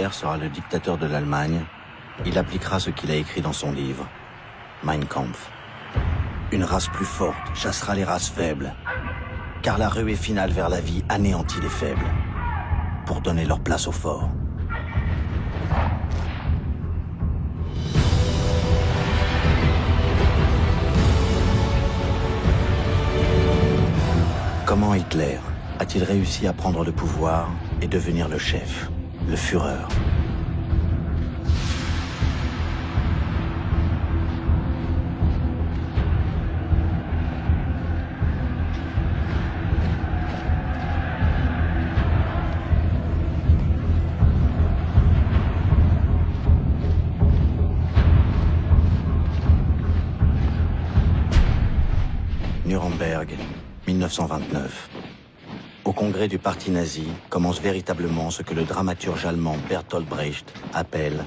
Hitler sera le dictateur de l'Allemagne, il appliquera ce qu'il a écrit dans son livre, Mein Kampf. Une race plus forte chassera les races faibles, car la ruée finale vers la vie anéantit les faibles, pour donner leur place aux forts. Comment Hitler a-t-il réussi à prendre le pouvoir et devenir le chef, le Führer ? Nuremberg, 1929. Au congrès du parti nazi commence véritablement ce que le dramaturge allemand Bertolt Brecht appelle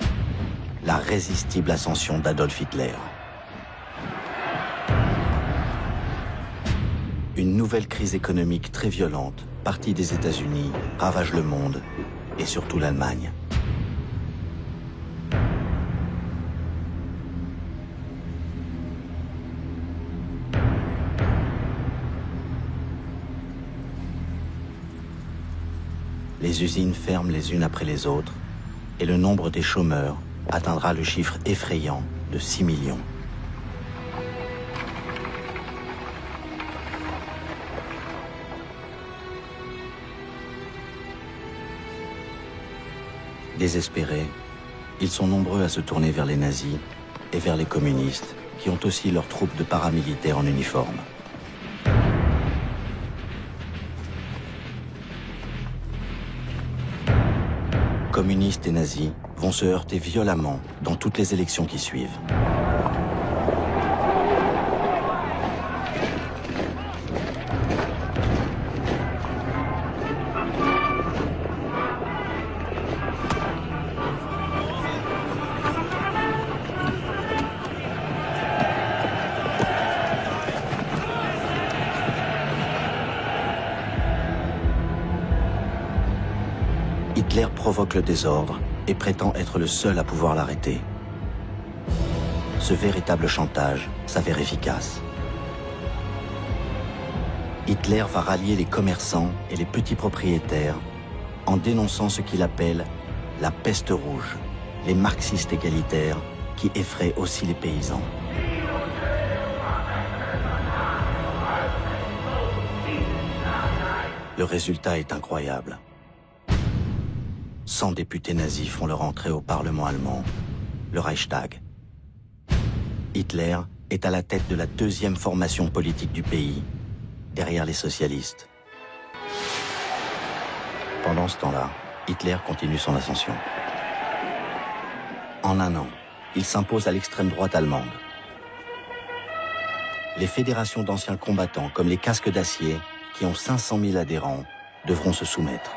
la résistible ascension d'Adolf Hitler. Une nouvelle crise économique très violente, partie des États-Unis, ravage le monde et surtout l'Allemagne. Les usines ferment les unes après les autres et le nombre des chômeurs atteindra le chiffre effrayant de 6 millions. Désespérés, ils sont nombreux à se tourner vers les nazis et vers les communistes qui ont aussi leurs troupes de paramilitaires en uniforme. Communistes et nazis vont se heurter violemment dans toutes les élections qui suivent. Hitler provoque le désordre et prétend être le seul à pouvoir l'arrêter. Ce véritable chantage s'avère efficace. Hitler va rallier les commerçants et les petits propriétaires en dénonçant ce qu'il appelle la peste rouge, les marxistes égalitaires qui effraient aussi les paysans. Le résultat est incroyable. 100 députés nazis font leur entrée au Parlement allemand, le Reichstag. Hitler est à la tête de la deuxième formation politique du pays, derrière les socialistes. Pendant ce temps-là, Hitler continue son ascension. En un an, il s'impose à l'extrême droite allemande. Les fédérations d'anciens combattants, comme les Casques d'acier, qui ont 500 000 adhérents, devront se soumettre.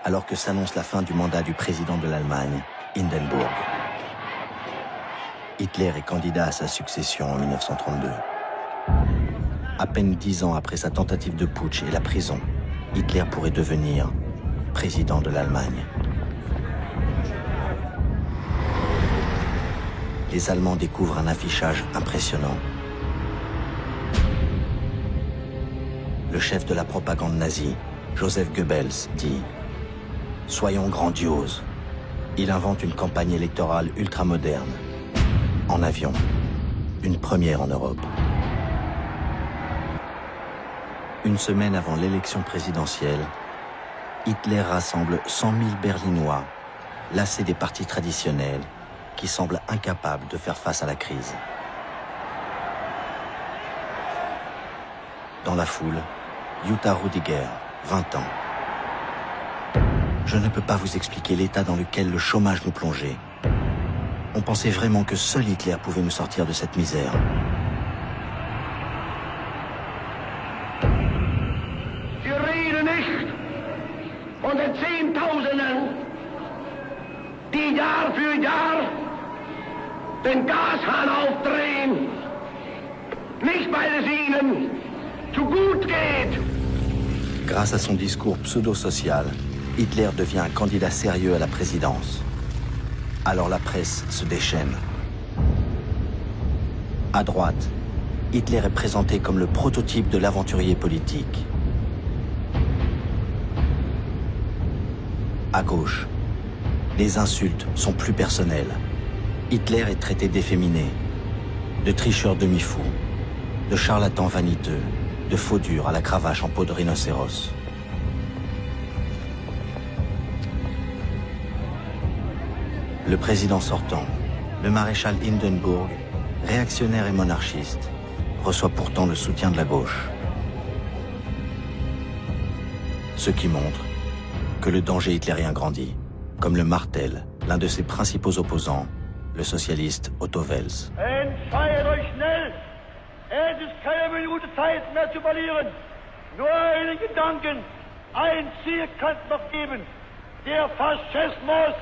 Alors que s'annonce la fin du mandat du président de l'Allemagne, Hindenburg. Hitler est candidat à sa succession en 1932. À peine 10 ans après sa tentative de putsch et la prison, Hitler pourrait devenir président de l'Allemagne. Les Allemands découvrent un affichage impressionnant. Le chef de la propagande nazie, Joseph Goebbels, dit « Soyons grandioses ». Il invente une campagne électorale ultramoderne, en avion, une première en Europe. Une semaine avant l'élection présidentielle, Hitler rassemble 100 000 Berlinois, lassés des partis traditionnels, qui semblent incapables de faire face à la crise. Dans la foule, Jutta Rudiger, 20 ans. Je ne peux pas vous expliquer l'état dans lequel le chômage nous plongeait. On pensait vraiment que seul Hitler pouvait nous sortir de cette misère. Wir reden nicht von den Zehntausenden, die Jahr für Jahr den Gashahn aufdrehen, nicht, weil es ihnen zu gut geht. Grâce à son discours pseudo-social, Hitler devient un candidat sérieux à la présidence. Alors la presse se déchaîne. À droite, Hitler est présenté comme le prototype de l'aventurier politique. À gauche, les insultes sont plus personnelles. Hitler est traité d'efféminé, de tricheur demi-fou, de charlatan vaniteux, de faux dur à la cravache en peau de rhinocéros. Le président sortant, le maréchal Hindenburg, réactionnaire et monarchiste, reçoit pourtant le soutien de la gauche. Ce qui montre que le danger hitlérien grandit, comme le martèle l'un de ses principaux opposants, le socialiste Otto Wels. Entscheidet euch schnell! Es ist keine Minute Zeit mehr zu verlieren. Nur einen Gedanken, ein Ziel kann es noch geben. Der Faschismus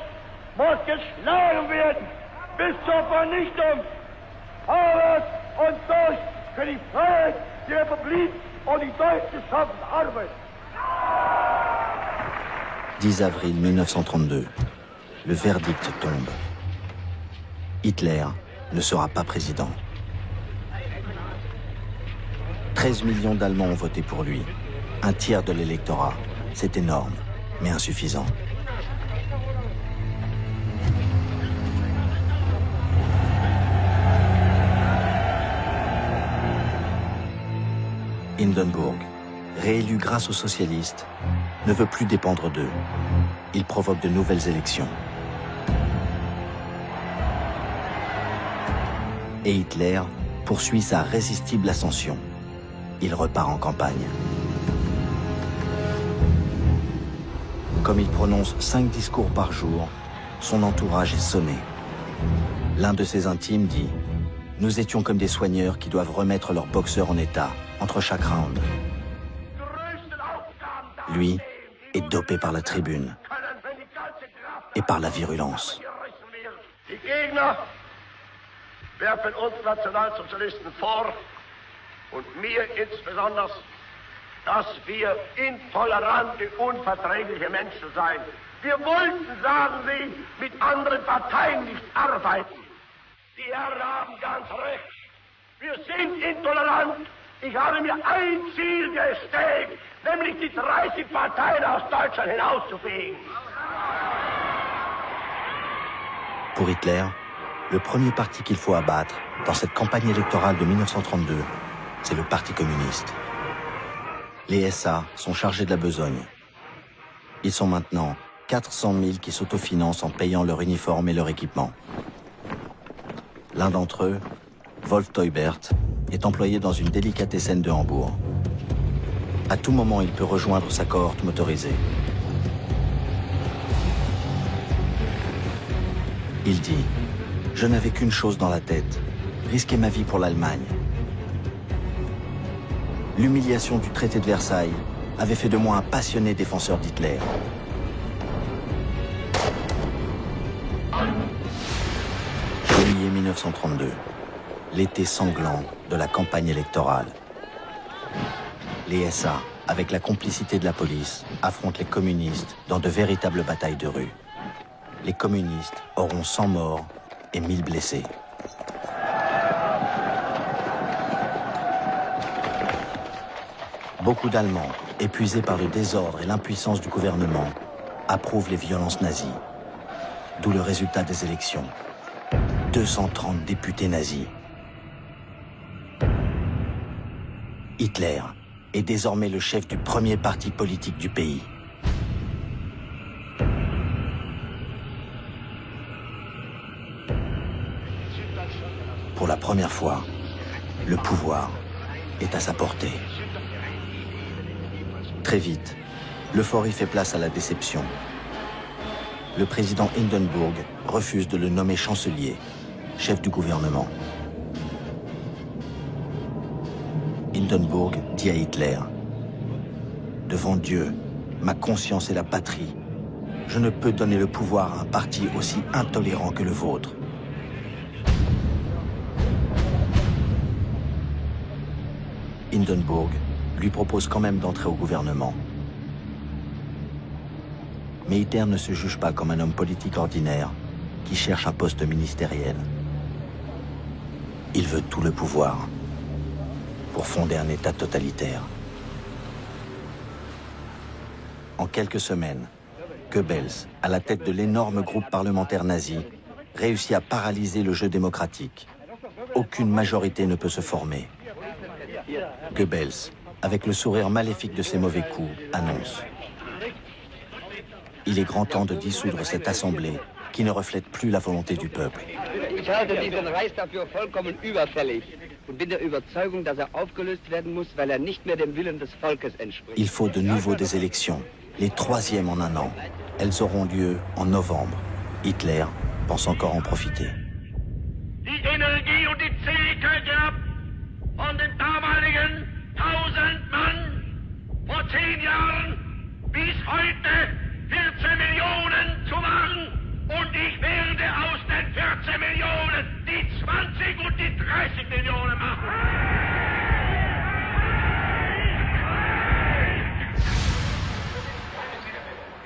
muss geschlagen werden, bis zur Vernichtung. Arbeit und durch für die Freiheit, die Republik und die deutsche Arbeit. 10 avril 1932, le verdict tombe. Hitler ne sera pas président. 13 millions d'Allemands ont voté pour lui. Un tiers de l'électorat. C'est énorme, mais insuffisant. Hindenburg, réélu grâce aux socialistes, ne veut plus dépendre d'eux. Il provoque de nouvelles élections. Et Hitler poursuit sa résistible ascension. Il repart en campagne. Comme il prononce 5 discours par jour, son entourage est sonné. L'un de ses intimes dit « Nous étions comme des soigneurs qui doivent remettre leurs boxeurs en état entre chaque round. » Lui est dopé par la tribune et par la virulence. Die Gegner werfen uns Nationalsozialisten vor, und mir insbesondere, dass wir intolerante, unverträgliche Menschen seien. Wir wollten, sagen sie, mit anderen Parteien nicht arbeiten. Die Herren haben ganz recht. Wir sind intolerant. Ich habe mir ein Ziel gesteckt, nämlich die 30 Parteien aus Deutschland hinauszufegen. Pour Hitler, le premier parti qu'il faut abattre dans cette campagne électorale de 1932, c'est le Parti communiste. Les SA sont chargés de la besogne. Ils sont maintenant 400 000 qui s'autofinancent en payant leur uniforme et leur équipement. L'un d'entre eux, Wolf Teubert, est employé dans une délicatessen de Hambourg. À tout moment, il peut rejoindre sa cohorte motorisée. Il dit « Je n'avais qu'une chose dans la tête, risquer ma vie pour l'Allemagne. » L'humiliation du traité de Versailles avait fait de moi un passionné défenseur d'Hitler. Juillet 1932, l'été sanglant de la campagne électorale. Les SA, avec la complicité de la police, affrontent les communistes dans de véritables batailles de rue. Les communistes auront 100 morts et 1000 blessés. Beaucoup d'Allemands, épuisés par le désordre et l'impuissance du gouvernement, approuvent les violences nazies. D'où le résultat des élections. 230 députés nazis. Hitler est désormais le chef du premier parti politique du pays. Pour la première fois, le pouvoir est à sa portée. Très vite, l'euphorie fait place à la déception. Le président Hindenburg refuse de le nommer chancelier, chef du gouvernement. Hindenburg dit à Hitler « Devant Dieu, ma conscience et la patrie, je ne peux donner le pouvoir à un parti aussi intolérant que le vôtre. » Hindenburg lui propose quand même d'entrer au gouvernement. Mais Hitler ne se juge pas comme un homme politique ordinaire qui cherche un poste ministériel. Il veut tout le pouvoir pour fonder un État totalitaire. En quelques semaines, Goebbels, à la tête de l'énorme groupe parlementaire nazi, réussit à paralyser le jeu démocratique. Aucune majorité ne peut se former. Goebbels, avec le sourire maléfique de ses mauvais coups, annonce: il est grand temps de dissoudre cette assemblée qui ne reflète plus la volonté du peuple. Ich halte diesen Reichstag für vollkommen überfällig und bin der Überzeugung, dass aufgelöst werden muss, weil nicht mehr dem Willen des Volkes entspricht. Il faut de nouveau des élections, les troisièmes en un an. Elles auront lieu en novembre. Hitler pense encore en profiter. Die Energie und die Zähigkeit gehabt von den damaligen 1000 Mann vor 10 Jahren bis heute 14 Millionen zu machen. Und ich werde aus den 14 Millionen die 20 und die 30 Millionen machen.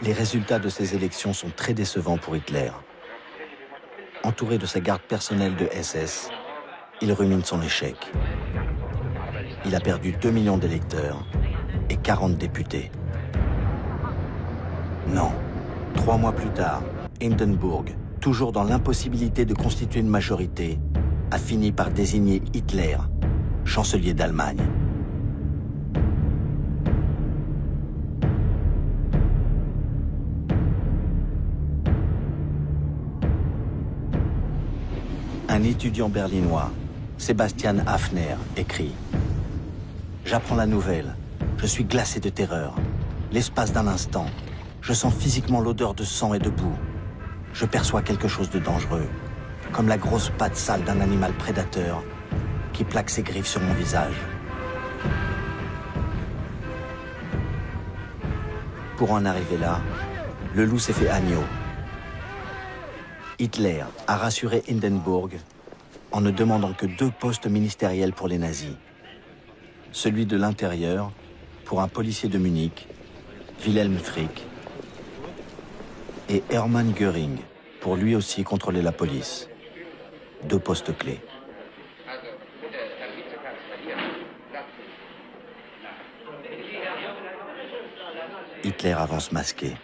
Les résultats de ces élections sont très décevants pour Hitler. Entouré de sa garde personnelle de SS, il rumine son échec. Il a perdu 2 millions d'électeurs et 40 députés. Non, 3 mois plus tard, Hindenburg, toujours dans l'impossibilité de constituer une majorité, a fini par désigner Hitler chancelier d'Allemagne. Un étudiant berlinois, Sebastian Hafner, écrit: j'apprends la nouvelle, je suis glacé de terreur. L'espace d'un instant, je sens physiquement l'odeur de sang et de boue. Je perçois quelque chose de dangereux, comme la grosse patte sale d'un animal prédateur qui plaque ses griffes sur mon visage. Pour en arriver là, le loup s'est fait agneau. Hitler a rassuré Hindenburg en ne demandant que 2 postes ministériels pour les nazis. Celui de l'intérieur pour un policier de Munich, Wilhelm Frick, et Hermann Göring, pour lui aussi contrôler la police. 2 postes clés. Hitler avance masqué.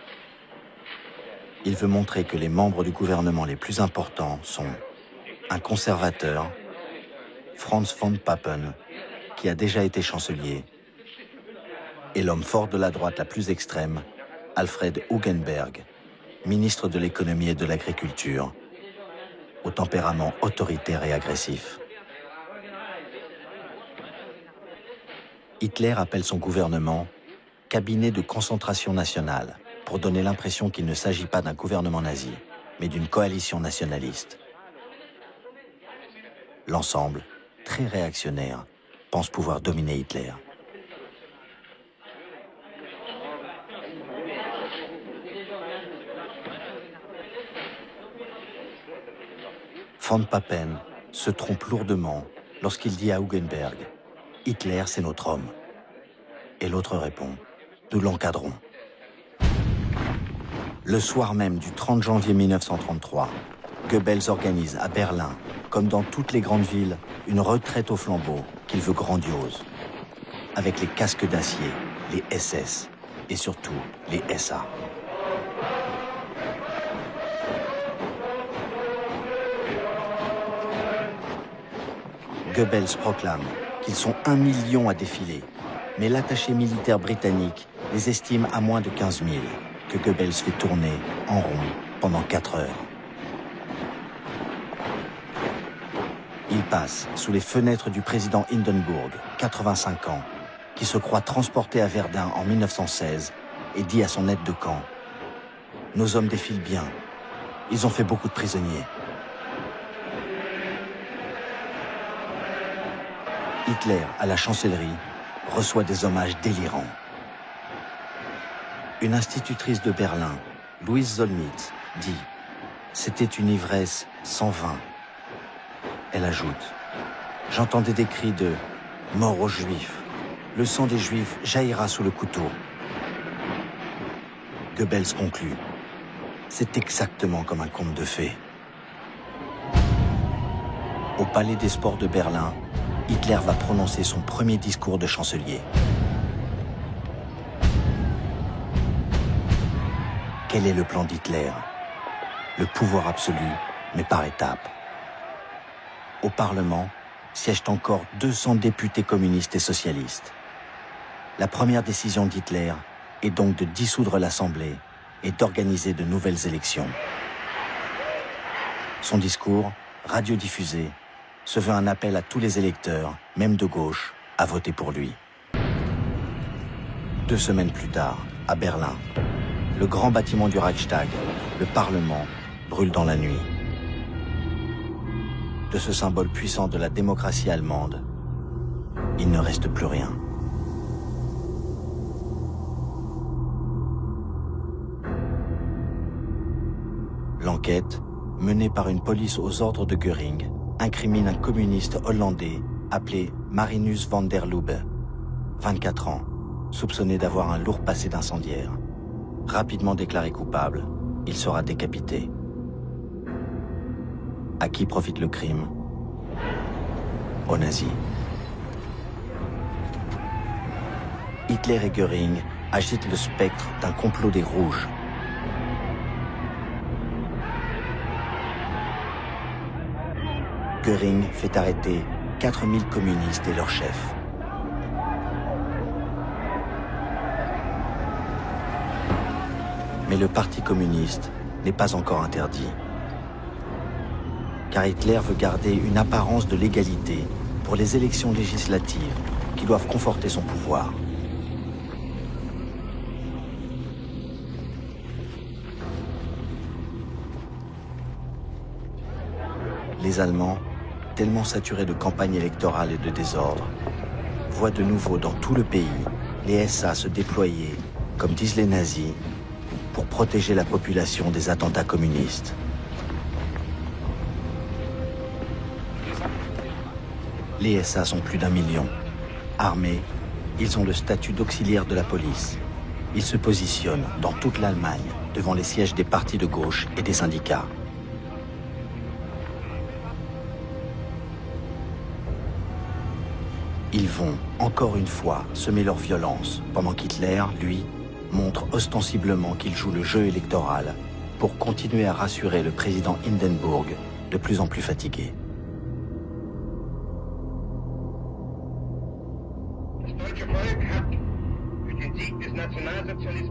Il veut montrer que les membres du gouvernement les plus importants sont un conservateur, Franz von Papen, qui a déjà été chancelier, et l'homme fort de la droite la plus extrême, Alfred Hugenberg, ministre de l'économie et de l'agriculture, au tempérament autoritaire et agressif. Hitler appelle son gouvernement « cabinet de concentration nationale » pour donner l'impression qu'il ne s'agit pas d'un gouvernement nazi, mais d'une coalition nationaliste. L'ensemble, très réactionnaire, pense pouvoir dominer Hitler. Von Papen se trompe lourdement lorsqu'il dit à Hugenberg « Hitler, c'est notre homme ». Et l'autre répond « Nous l'encadrons ». Le soir même du 30 janvier 1933, Goebbels organise à Berlin, comme dans toutes les grandes villes, une retraite au flambeau qu'il veut grandiose, avec les casques d'acier, les SS et surtout les SA. Goebbels proclame qu'ils sont 1 million à défiler, mais l'attaché militaire britannique les estime à moins de 15 000, que Goebbels fait tourner en rond pendant 4 heures. Il passe sous les fenêtres du président Hindenburg, 85 ans, qui se croit transporté à Verdun en 1916 et dit à son aide de camp « Nos hommes défilent bien, ils ont fait beaucoup de prisonniers. » Hitler, à la chancellerie, reçoit des hommages délirants. Une institutrice de Berlin, Louise Zollmitz, dit « C'était une ivresse sans vin ». Elle ajoute « J'entendais des cris de « Mort aux Juifs » le sang des Juifs jaillira sous le couteau. Goebbels conclut. C'est exactement comme un conte de fées. Au Palais des Sports de Berlin, Hitler va prononcer son premier discours de chancelier. Quel est le plan d'Hitler? Le pouvoir absolu, mais par étapes. Au Parlement siègent encore 200 députés communistes et socialistes. La première décision d'Hitler est donc de dissoudre l'Assemblée et d'organiser de nouvelles élections. Son discours, radiodiffusé, se veut un appel à tous les électeurs, même de gauche, à voter pour lui. 2 semaines plus tard, à Berlin, le grand bâtiment du Reichstag, le Parlement, brûle dans la nuit. De ce symbole puissant de la démocratie allemande, il ne reste plus rien. L'enquête, menée par une police aux ordres de Göring, incrimine un communiste hollandais appelé Marinus van der Lubbe, 24 ans, soupçonné d'avoir un lourd passé d'incendiaire. Rapidement déclaré coupable, il sera décapité. À qui profite le crime? Aux nazis. Hitler et Göring agitent le spectre d'un complot des Rouges. Göring fait arrêter 4000 communistes et leurs chefs. Mais le Parti communiste n'est pas encore interdit. Car Hitler veut garder une apparence de légalité pour les élections législatives qui doivent conforter son pouvoir. Les Allemands, tellement saturés de campagnes électorales et de désordre, voient de nouveau dans tout le pays les SA se déployer, comme disent les nazis, pour protéger la population des attentats communistes. Les SA sont plus d'1 million. Armés, ils ont le statut d'auxiliaire de la police. Ils se positionnent dans toute l'Allemagne devant les sièges des partis de gauche et des syndicats. Ils vont, encore une fois, semer leur violence, pendant qu'Hitler, lui, montre ostensiblement qu'il joue le jeu électoral pour continuer à rassurer le président Hindenburg, de plus en plus fatigué.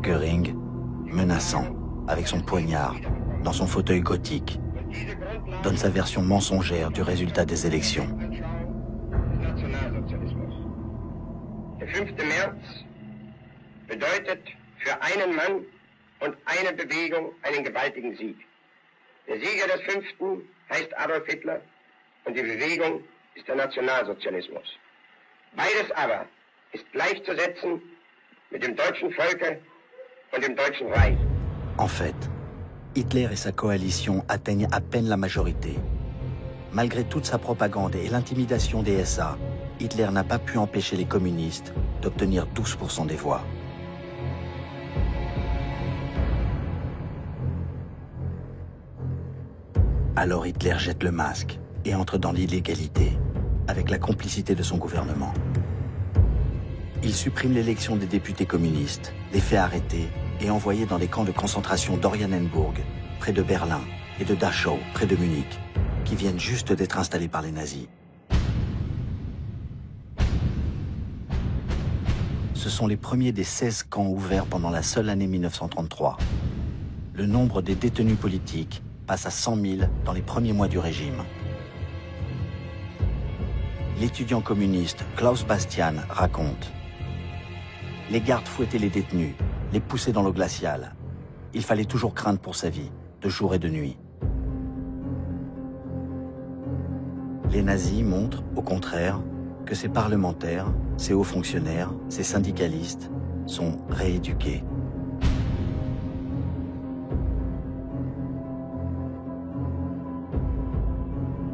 Göring, menaçant, avec son poignard, dans son fauteuil gothique, donne sa version mensongère du résultat des élections. Der 5. März bedeutet für einen Mann und eine Bewegung einen gewaltigen Sieg. Der Sieger des 5. heißt Adolf Hitler und die Bewegung ist der Nationalsozialismus. Beides aber ist gleichzusetzen mit dem deutschen Volke und dem Deutschen Reich. En fait, Hitler et sa coalition atteignent à peine la majorité. Malgré toute sa propagande et l'intimidation des SA, Hitler n'a pas pu empêcher les communistes d'obtenir 12% des voix. Alors Hitler jette le masque et entre dans l'illégalité, avec la complicité de son gouvernement. Il supprime l'élection des députés communistes, les fait arrêter et envoyer dans les camps de concentration d'Oranienburg, près de Berlin, et de Dachau, près de Munich, qui viennent juste d'être installés par les nazis. Ce sont les premiers des 16 camps ouverts pendant la seule année 1933. Le nombre des détenus politiques passe à 100 000 dans les premiers mois du régime. L'étudiant communiste Klaus Bastian raconte: les gardes fouettaient les détenus, les poussaient dans l'eau glaciale. Il fallait toujours craindre pour sa vie, de jour et de nuit. Les nazis montrent, au contraire, que ces parlementaires, ces hauts fonctionnaires, ces syndicalistes sont rééduqués.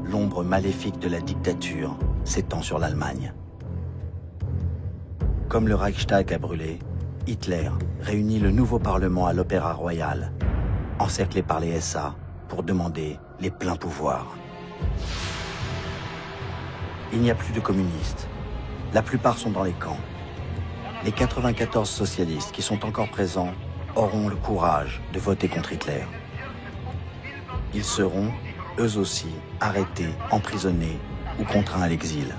L'ombre maléfique de la dictature s'étend sur l'Allemagne. Comme le Reichstag a brûlé, Hitler réunit le nouveau Parlement à l'Opéra Royal, encerclé par les SA, pour demander les pleins pouvoirs. Il n'y a plus de communistes. La plupart sont dans les camps. Les 94 socialistes qui sont encore présents auront le courage de voter contre Hitler. Ils seront, eux aussi, arrêtés, emprisonnés ou contraints à l'exil.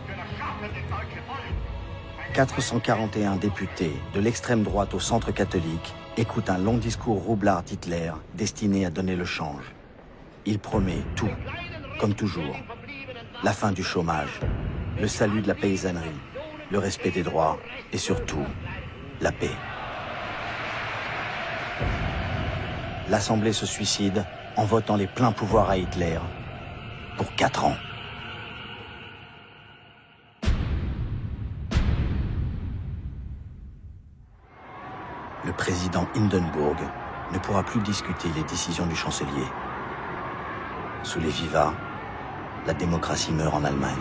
441 députés de l'extrême droite au centre catholique écoutent un long discours roublard d'Hitler destiné à donner le change. Il promet tout, comme toujours. La fin du chômage, le salut de la paysannerie, le respect des droits et surtout, la paix. L'Assemblée se suicide en votant les pleins pouvoirs à Hitler pour 4 ans. Le président Hindenburg ne pourra plus discuter les décisions du chancelier. Sous les vivats, la démocratie meurt en Allemagne.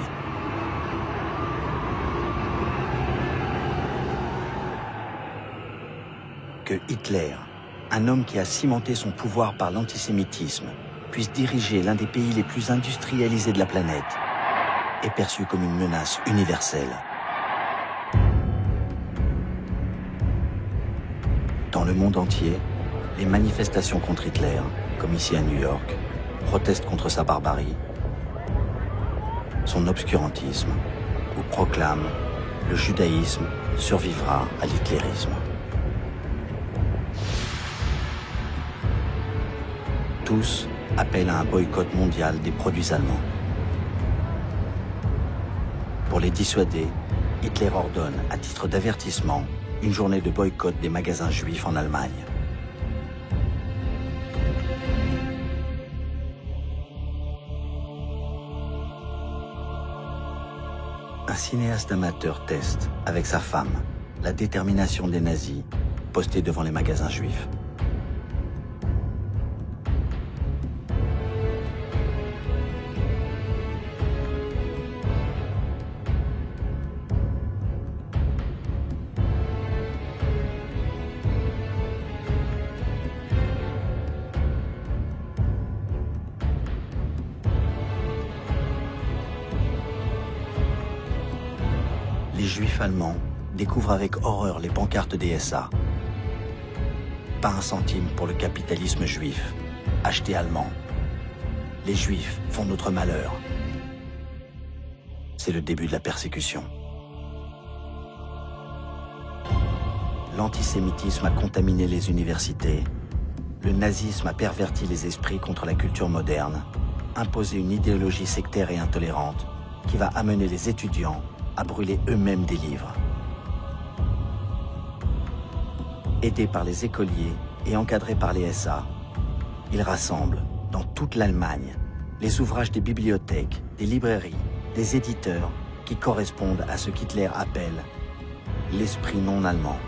Que Hitler, un homme qui a cimenté son pouvoir par l'antisémitisme, puisse diriger l'un des pays les plus industrialisés de la planète, est perçu comme une menace universelle. Dans le monde entier, les manifestations contre Hitler, comme ici à New York, protestent contre sa barbarie, son obscurantisme, ou proclament « le judaïsme survivra à l'hitlérisme ». Tous appellent à un boycott mondial des produits allemands. Pour les dissuader, Hitler ordonne, à titre d'avertissement, une journée de boycott des magasins juifs en Allemagne. Un cinéaste amateur teste, avec sa femme, la détermination des nazis postés devant les magasins juifs. Les Juifs allemands découvrent avec horreur les pancartes des SA. Pas un centime pour le capitalisme juif. Acheté allemand. Les Juifs font notre malheur. C'est le début de la persécution. L'antisémitisme a contaminé les universités. Le nazisme a perverti les esprits contre la culture moderne, imposé une idéologie sectaire et intolérante qui va amener les étudiants à brûler eux-mêmes des livres. Aidés par les écoliers et encadrés par les SA, ils rassemblent dans toute l'Allemagne les ouvrages des bibliothèques, des librairies, des éditeurs qui correspondent à ce qu'Hitler appelle l'esprit non allemand.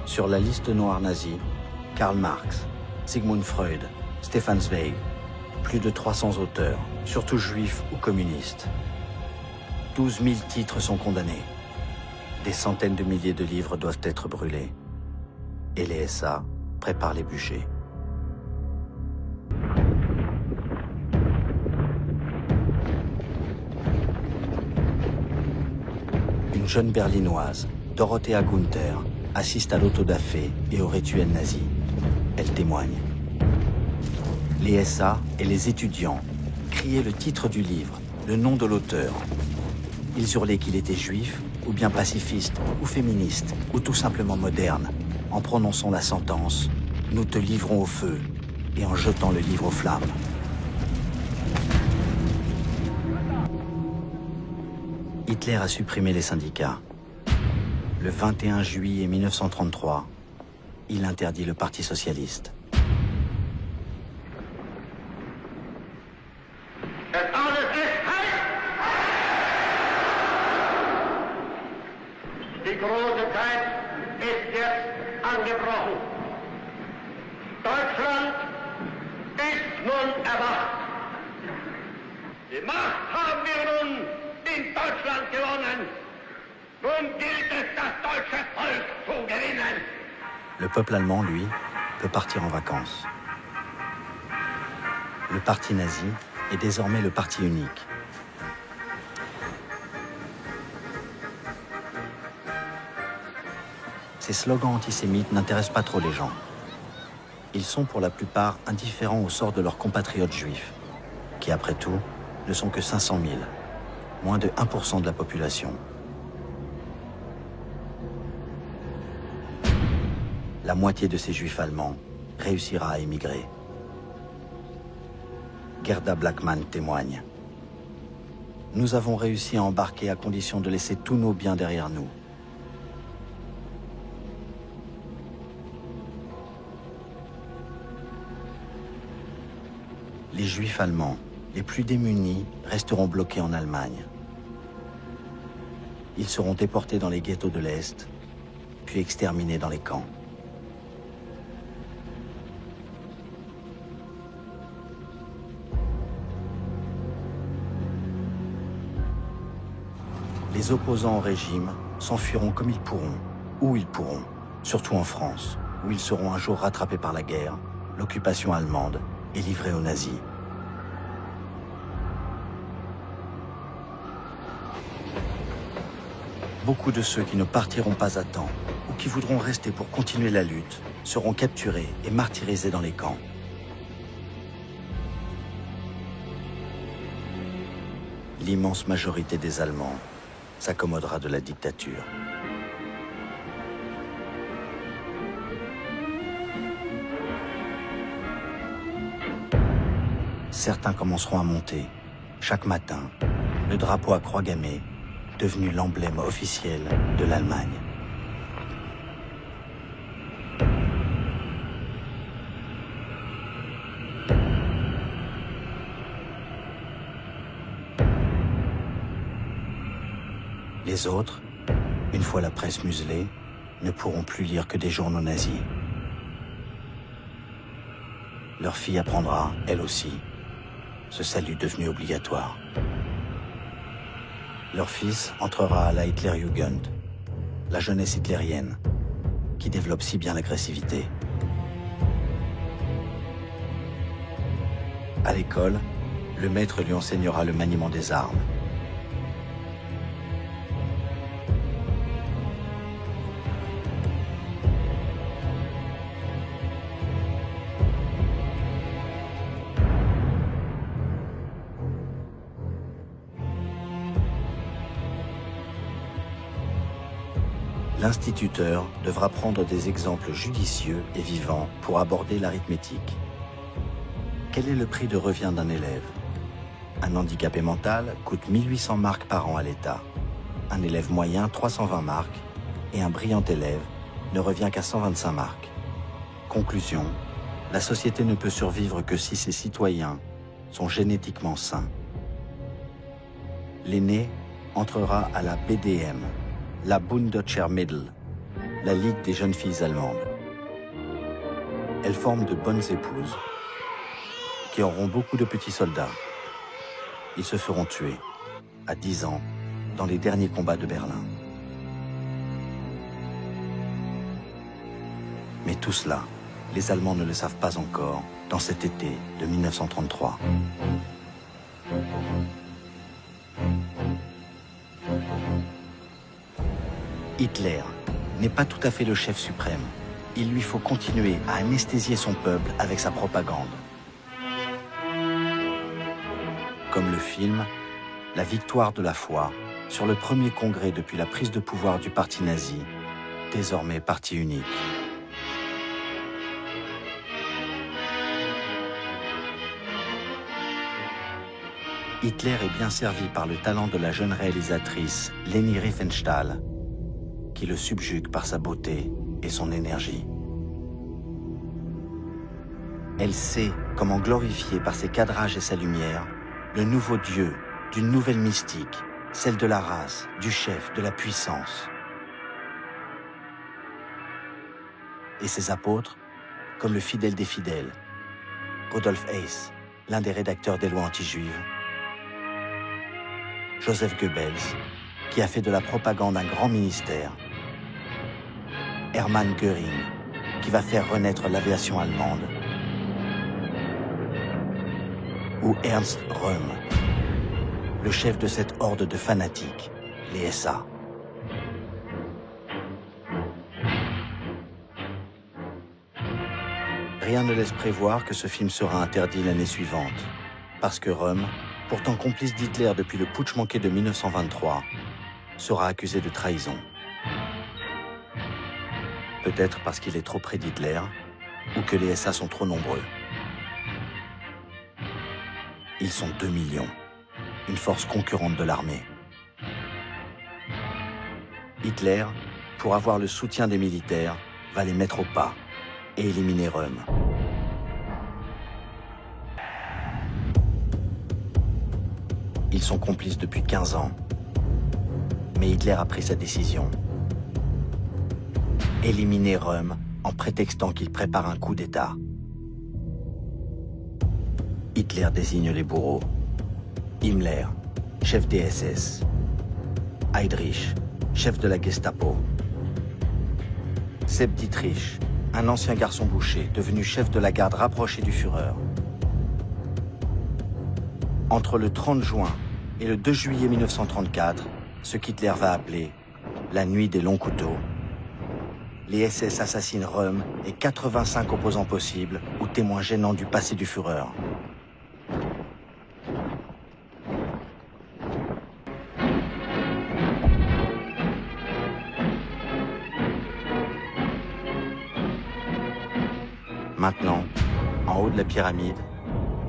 Sur la liste noire nazie, Karl Marx, Sigmund Freud, Stefan Zweig, plus de 300 auteurs, surtout juifs ou communistes. 12 000 titres sont condamnés. Des centaines de milliers de livres doivent être brûlés. Et les SA préparent les bûchers. Une jeune berlinoise, Dorothea Gunther, assiste à l'autodafé et au rituel nazi. Elle témoigne. Les SA et les étudiants criaient le titre du livre, le nom de l'auteur. Ils hurlaient qu'il était juif, ou bien pacifiste, ou féministe, ou tout simplement moderne, en prononçant la sentence « Nous te livrons au feu » et en jetant le livre aux flammes. Hitler a supprimé les syndicats. Le 21 juillet 1933, il interdit le Parti socialiste. Die große Zeit ist jetzt angebrochen. Deutschland ist nun erwacht. Die Macht haben wir nun in Deutschland gewonnen. Nun gilt es, das deutsche Volk zu gewinnen. Le peuple allemand, lui, peut partir en vacances. Le parti nazi est désormais le parti unique. Ces slogans antisémites n'intéressent pas trop les gens. Ils sont pour la plupart indifférents au sort de leurs compatriotes juifs, qui après tout ne sont que 500 000, moins de 1% de la population. La moitié de ces juifs allemands réussira à émigrer. Gerda Blackman témoigne. Nous avons réussi à embarquer à condition de laisser tous nos biens derrière nous. Les juifs allemands, les plus démunis, resteront bloqués en Allemagne. Ils seront déportés dans les ghettos de l'Est, puis exterminés dans les camps. Les opposants au régime s'enfuiront comme ils pourront, où ils pourront, surtout en France, où ils seront un jour rattrapés par la guerre, l'occupation allemande et livrés aux nazis. Beaucoup de ceux qui ne partiront pas à temps ou qui voudront rester pour continuer la lutte seront capturés et martyrisés dans les camps. L'immense majorité des Allemands s'accommodera de la dictature. Certains commenceront à monter, chaque matin, le drapeau à croix gammée, devenu l'emblème officiel de l'Allemagne. Les autres, une fois la presse muselée, ne pourront plus lire que des journaux nazis. Leur fille apprendra, elle aussi, ce salut devenu obligatoire. Leur fils entrera à la Hitlerjugend, la jeunesse hitlérienne, qui développe si bien l'agressivité. À l'école, le maître lui enseignera le maniement des armes. L'instituteur devra prendre des exemples judicieux et vivants pour aborder l'arithmétique. Quel est le prix de revient d'un élève? Un handicapé mental coûte 1800 marks par an à l'État. Un élève moyen, 320 marks. Et un brillant élève ne revient qu'à 125 marks. Conclusion, la société ne peut survivre que si ses citoyens sont génétiquement sains. L'aîné entrera à la BDM, la Bunddeutscher Mädel, la Ligue des jeunes filles allemandes. Elles forment de bonnes épouses qui auront beaucoup de petits soldats. Ils se feront tuer, à 10 ans, dans les derniers combats de Berlin. Mais tout cela, les Allemands ne le savent pas encore dans cet été de 1933. Hitler n'est pas tout à fait le chef suprême. Il lui faut continuer à anesthésier son peuple avec sa propagande. Comme le film « La victoire de la foi » sur le premier congrès depuis la prise de pouvoir du parti nazi, désormais parti unique. Hitler est bien servi par le talent de la jeune réalisatrice Leni Riefenstahl, qui le subjugue par sa beauté et son énergie. Elle sait comment glorifier par ses cadrages et sa lumière le nouveau Dieu d'une nouvelle mystique, celle de la race, du chef, de la puissance. Et ses apôtres, comme le fidèle des fidèles, Rudolf Hess, l'un des rédacteurs des lois anti-juives, Joseph Goebbels, qui a fait de la propagande un grand ministère. Hermann Göring, qui va faire renaître l'aviation allemande. Ou Ernst Röhm, le chef de cette horde de fanatiques, les SA. Rien ne laisse prévoir que ce film sera interdit l'année suivante, parce que Röhm, pourtant complice d'Hitler depuis le putsch manqué de 1923, sera accusé de trahison. Peut-être parce qu'il est trop près d'Hitler, ou que les SA sont trop nombreux. Ils sont 2 millions, une force concurrente de l'armée. Hitler, pour avoir le soutien des militaires, va les mettre au pas et éliminer Röhm. Ils sont complices depuis 15 ans. Mais Hitler a pris sa décision. Éliminer Röhm en prétextant qu'il prépare un coup d'État. Hitler désigne les bourreaux. Himmler, chef des SS. Heydrich, chef de la Gestapo. Sepp Dietrich, un ancien garçon boucher, devenu chef de la garde rapproché du Führer. Entre le 30 juin et le 2 juillet 1934, ce qu'Hitler va appeler la nuit des longs couteaux, les SS assassinent Röhm et 85 opposants possibles ou témoins gênants du passé du Führer. Maintenant, en haut de la pyramide,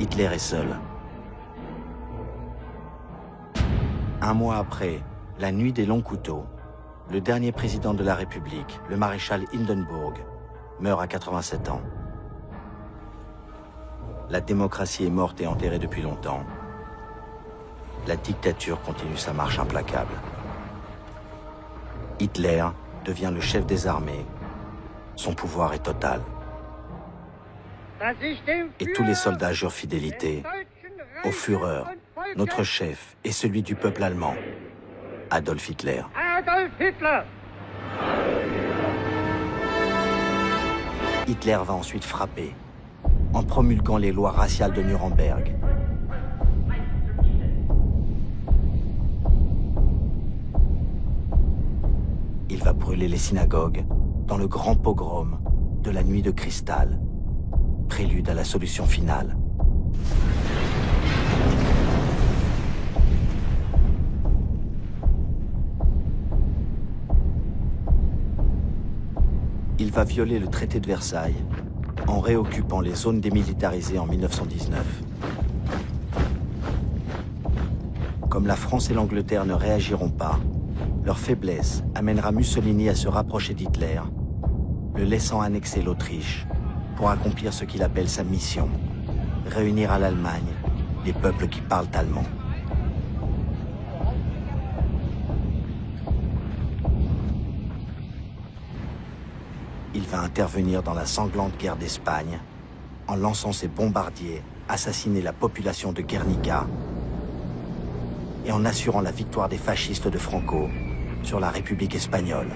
Hitler est seul. Un mois après, la nuit des longs couteaux, le dernier président de la République, le maréchal Hindenburg, meurt à 87 ans. La démocratie est morte et enterrée depuis longtemps. La dictature continue sa marche implacable. Hitler devient le chef des armées. Son pouvoir est total. Et tous les soldats jurent fidélité au Führer, notre chef et celui du peuple allemand, Adolf Hitler. Adolf Hitler! Hitler va ensuite frapper, en promulguant les lois raciales de Nuremberg. Il va brûler les synagogues dans le grand pogrom de la nuit de cristal, prélude à la solution finale. Il va violer le traité de Versailles en réoccupant les zones démilitarisées en 1919. Comme la France et l'Angleterre ne réagiront pas, leur faiblesse amènera Mussolini à se rapprocher d'Hitler, le laissant annexer l'Autriche pour accomplir ce qu'il appelle sa mission, réunir à l'Allemagne les peuples qui parlent allemand. Il va intervenir dans la sanglante guerre d'Espagne en lançant ses bombardiers, assassiner la population de Guernica et en assurant la victoire des fascistes de Franco sur la République espagnole.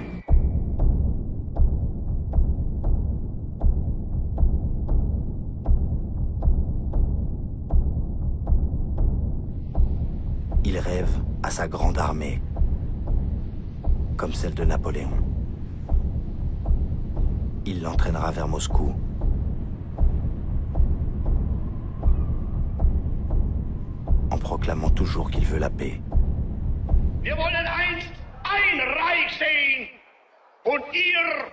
Il rêve à sa grande armée, comme celle de Napoléon. Il l'entraînera vers Moscou. En proclamant toujours qu'il veut la paix. Wir wollen einst ein Reich sehen und ihr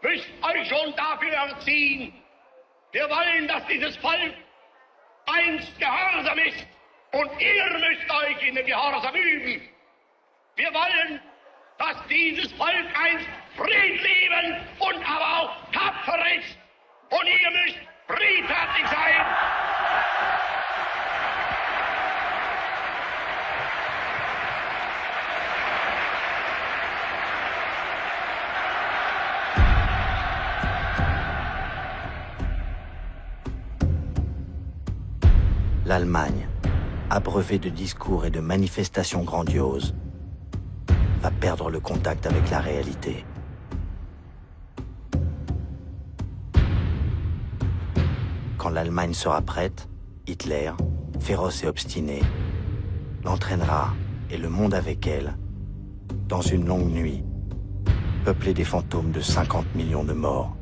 müsst euch schon dafür erziehen. Wir wollen, dass dieses Volk einst gehorsam ist und ihr müsst euch in den Gehorsam üben. Wir wollen, dass dieses Volk einst friedliebend und aber auch tapfer ist und ihr müsst friedfertig sein. L'Allemagne, abreuvé de discours et de manifestations grandioses, va perdre le contact avec la réalité. Quand l'Allemagne sera prête, Hitler, féroce et obstiné, l'entraînera, et le monde avec elle, dans une longue nuit, peuplée des fantômes de 50 millions de morts.